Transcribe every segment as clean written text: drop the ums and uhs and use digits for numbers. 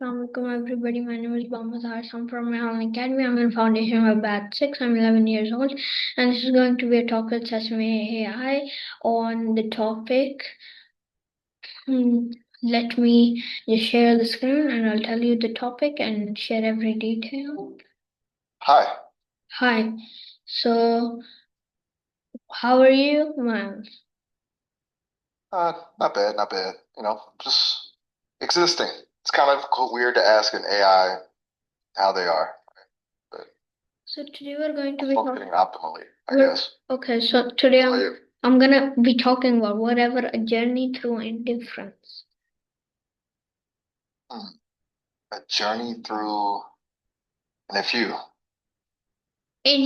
Assalamualaikum everybody. My name is Bamazar. I'm from my online academy. I'm in foundation of Batch 6. I'm 11 years old, and this is going to be a talk with Sesemai AI on the topic. Let me just share the screen and I'll tell you the topic and share every detail. Hi. Hi. So, how are you, Miles? Not bad, not bad. Just existing. It's kind of weird to ask an AI how they are, but So today we're going to be functioning talking. optimally, I guess. Okay. So today How about you? I'm gonna be talking about whatever a journey through indifference. Hmm. A journey through, and if you,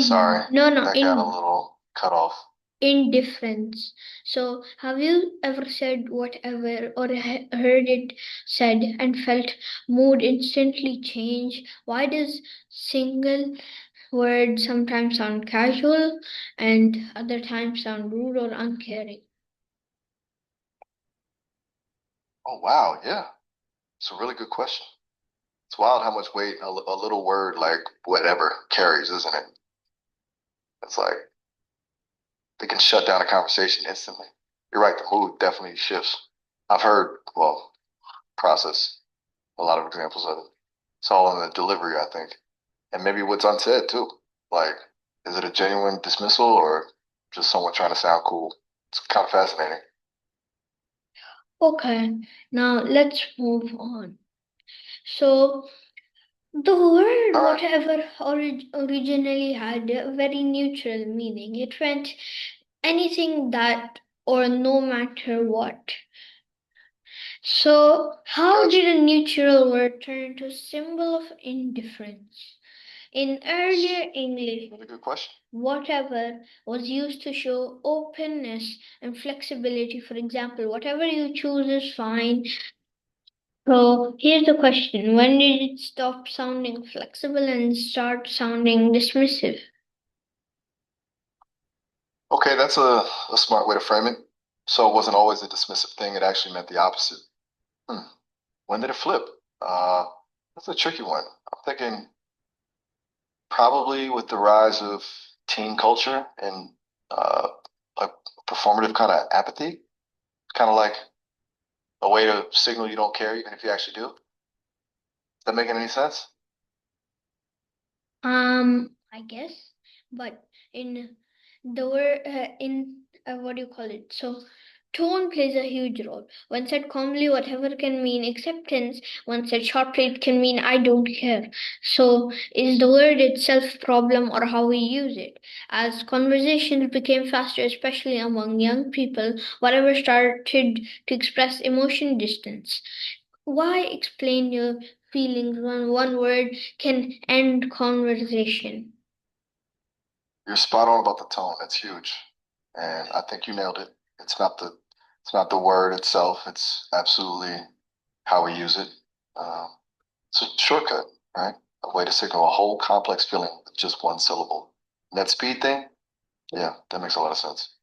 sorry, No, no, that got a little cut off. indifference. So, have you ever said whatever or heard it said and felt mood instantly change? Why does single word sometimes sound casual and other times sound rude or uncaring? Oh, wow, yeah. It's a really good question. It's wild how much weight a little word like whatever carries, isn't it? It's like they can shut down a conversation instantly. You're right, the mood definitely shifts. I've heard, well, process. A lot of examples of it. It's all in the delivery, I think. And maybe what's unsaid too. Like, is it a genuine dismissal or just someone trying to sound cool? It's kind of fascinating. Okay, now let's move on. So, the word All right. whatever originally had a very neutral meaning. It meant anything that or no matter what. So, how Gotcha. did a neutral word turn into a symbol of indifference? In earlier English, Really good question. whatever was used to show openness and flexibility. For example, whatever you choose is fine. So, here's the question: when did it stop sounding flexible and start sounding dismissive? Okay, that's a smart way to frame it. So it wasn't always a dismissive thing. It actually meant the opposite. Hmm. When did it flip? That's a tricky one. I'm thinking probably with the rise of teen culture and like performative kind of apathy, kind of like a way to signal you don't care even if you actually do. Is that making any sense? I guess, but in the word in what do you call it? So, tone plays a huge role. When said calmly, whatever can mean acceptance. When said sharply, it can mean I don't care. So, is the word itself problem or how we use it? As conversations became faster, especially among young people, whatever started to express emotion distance. Why explain your feelings when one word can end conversation? You're spot on about the tone. It's huge. And I think you nailed it. It's not the word itself. It's absolutely how we use it. Um, it's a shortcut, right? A way to signal a whole complex feeling with just one syllable. And that speed thing, yeah, that makes a lot of sense.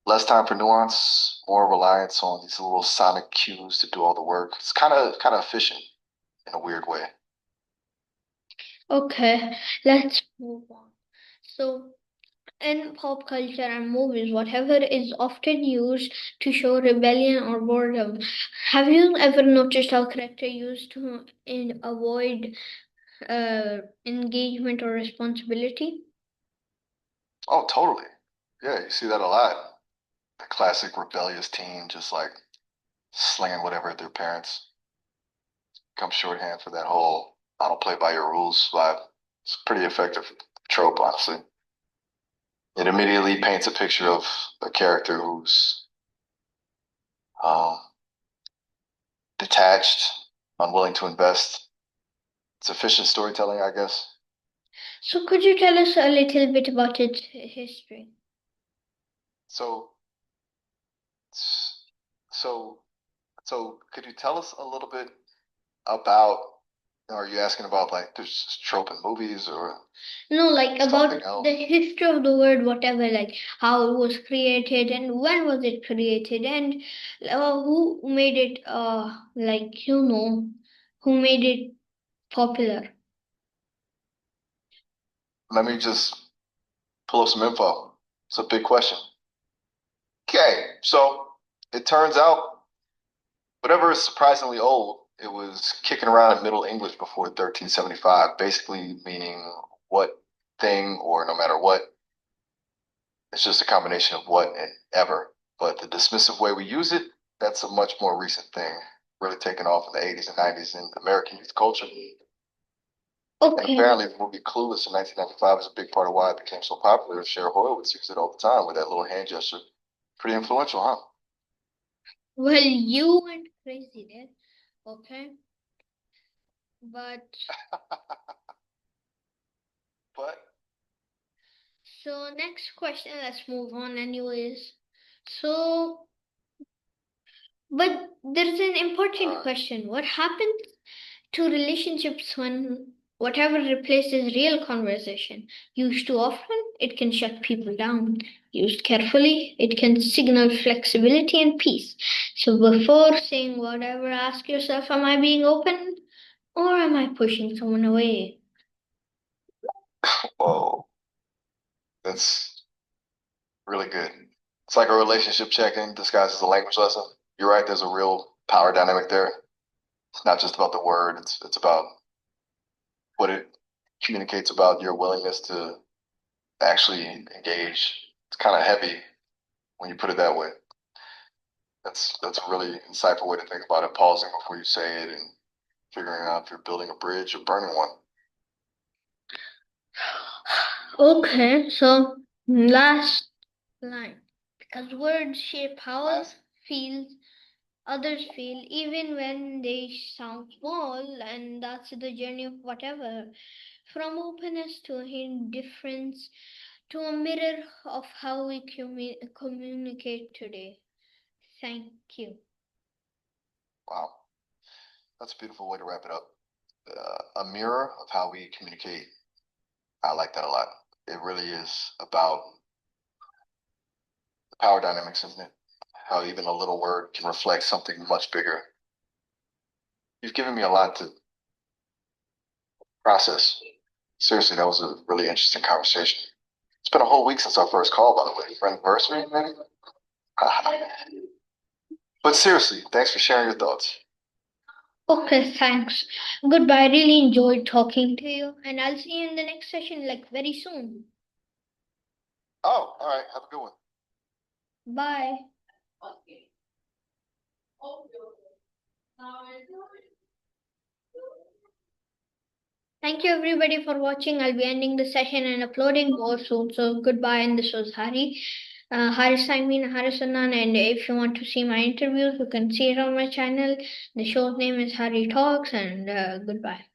Less time for nuance, more reliance on these little sonic cues to do all the work. It's kind of efficient in a weird way. Okay, let's move on. So, in pop culture and movies, whatever is often used to show rebellion or boredom. Have you ever noticed how character used to avoid engagement or responsibility? Oh, totally. Yeah, you see that a lot. The classic rebellious teen just like slinging whatever at their parents. Come shorthand for that whole I don't play by your rules vibe. It's a pretty effective trope, honestly. It immediately paints a picture of a character who's um, detached, unwilling to invest. It's efficient storytelling, I guess. So, could you tell us a little bit about its history? So, so, so, could you tell us a little bit about? Are you asking about like this trope in movies or No, like something about the else? history of the word, whatever, like how it was created and when was it created and who made it, like, you know. Who made it popular? Let me just pull up some info. It's a big question. Okay, so it turns out whatever is surprisingly old, it was kicking around in Middle English before 1375, basically meaning what thing or no matter what. It's just a combination of what and ever. But the dismissive way we use it, that's a much more recent thing, really taken off in the 80s and 90s in American youth culture. And Okay. apparently, the movie Clueless in 1995 is a big part of why it became so popular. Cher Horowitz uses it all the time with that little hand gesture. Pretty influential, huh? Well, you went crazy there. Okay. But But so next question, let's move on anyways. So, but there's an important question. What happens to relationships when whatever replaces real conversation? Used too often, it can shut people down. Used carefully, it can signal flexibility and peace. So before saying whatever, ask yourself, am I being open or am I pushing someone away? whoa, that's really good. It's like a relationship check-in disguised as a language lesson. You're right, there's a real power dynamic there. It's not just about the word, it's about what it communicates about your willingness to actually engage. It's kind of heavy when you put it that way. That's a really insightful way to think about it, pausing before you say it and figuring out if you're building a bridge or burning one. Okay, so last line. Because words shape how Last, feels others feel, even when they sound small, and that's the journey of whatever. From openness to indifference to a mirror of how we communicate today. Thank you. wow, that's a beautiful way to wrap it up. A mirror of how we communicate. I like that a lot. It really is about the power dynamics, isn't it? How even a little word can reflect something much bigger. You've given me a lot to process. Seriously, that was a really interesting conversation. It's been a whole week since our first call, by the way. For anniversary, maybe? But seriously, thanks for sharing your thoughts. Okay, thanks. Goodbye. I really enjoyed talking to you, and I'll see you in the next session, like very soon. Oh, all right. Have a good one. Bye. Thank you everybody for watching. I'll be ending the session and uploading more soon. So goodbye, and this was Hari. Haris Harisanan, and if you want to see my interviews, you can see it on my channel. The show's name is Hari Talks, and goodbye.